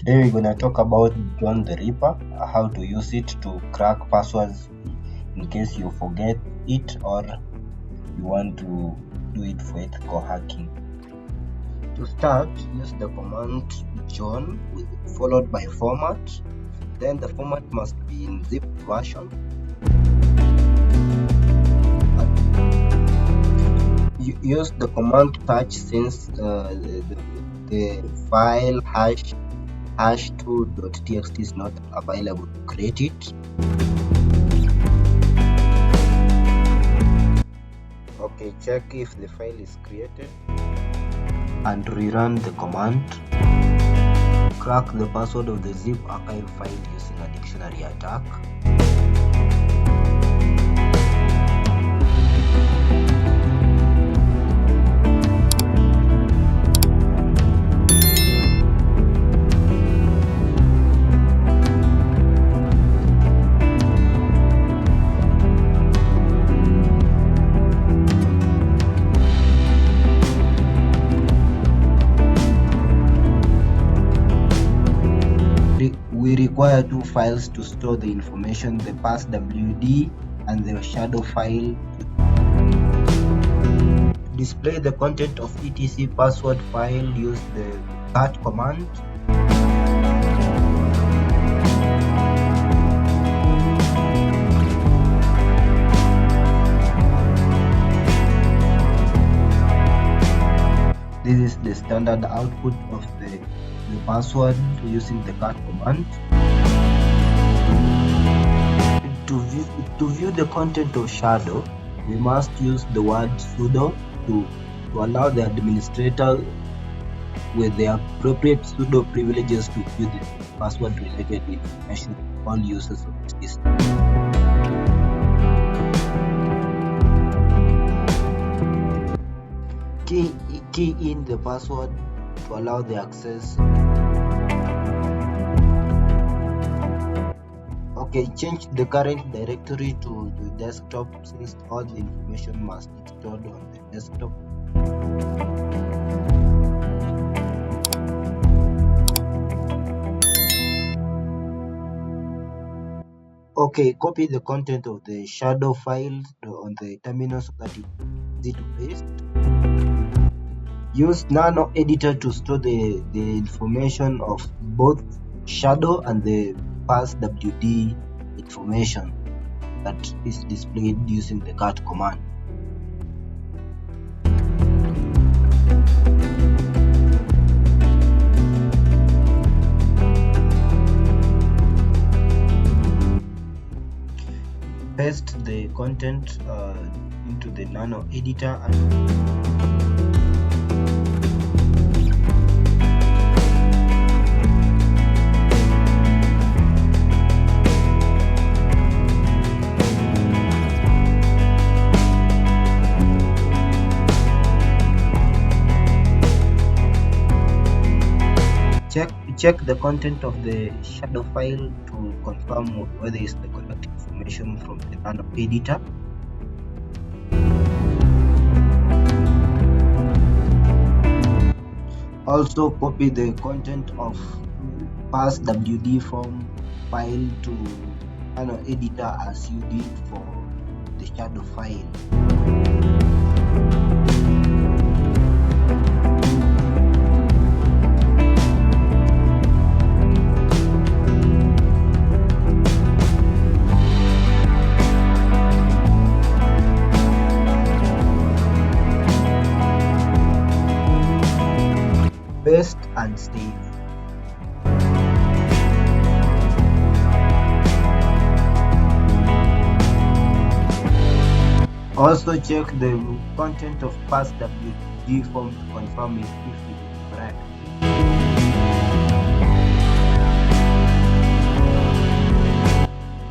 Today we're gonna talk about John the Ripper, how to use it to crack passwords in case you forget it or you want to do it for ethical hacking. To start, use the command John followed by format. Then the format must be in zip version. Use the command patch since the file hash2.txt is not available to create it. Okay, check if the file is created and rerun the command. Crack the password of the zip archive file using a dictionary attack. We require two files to store the information, the passwd and the shadow file. To display the content of etc password file, use the cat command. This is the standard output of the password using the cat command. To view the content of shadow, we must use the word sudo to allow the administrator with the appropriate sudo privileges to view the password related information of all users of the system. Key in the password to allow the access. Okay, change the current directory to the desktop since all the information must be stored on the desktop. Okay, copy the content of the shadow file on the terminal so that it's easy to paste. Use nano editor to store the information of both shadow and the passwd information that is displayed using the cat command. Paste the content into the nano editor check the content of the shadow file to confirm whether it's the correct information from the nano editor. Also copy the content of passwd form file to nano editor as you did for the shadow file. Paste and save. Also check the content of passwd form to confirm if it is correct.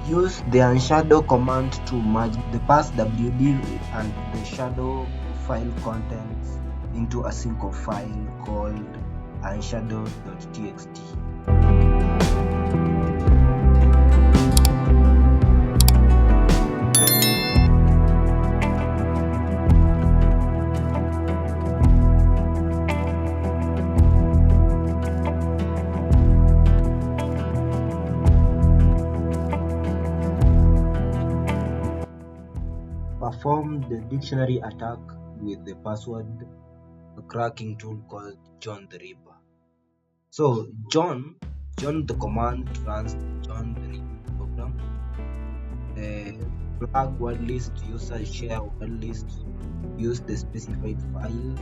Use the unshadow command to merge the passwd and the shadow file contents into a single file called unshadow.txt. performed the dictionary attack with the password cracking tool called John the Ripper. So John the command runs John the Ripper program. The flag wordlist user share wordlist use the specified file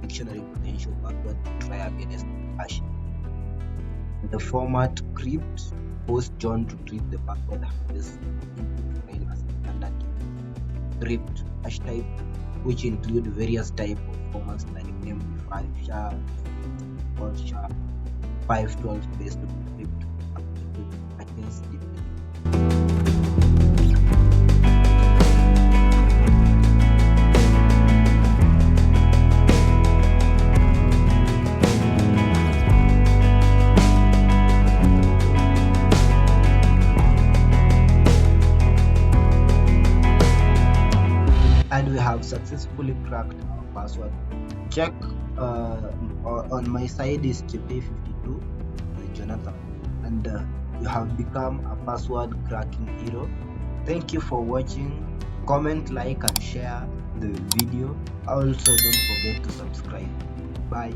dictionary potential password to try against hash. The format crypt force John to treat the password hashes input file as a standard crypt hash type, which include various type of formats like MD5 sharp, 4 sharp, 512 based on crypt against it. And we have successfully cracked our password. Check on my side is JP52 with Jonathan, and you have become a password cracking hero. Thank you for watching. Comment, like, and share the video. Also, don't forget to subscribe. Bye.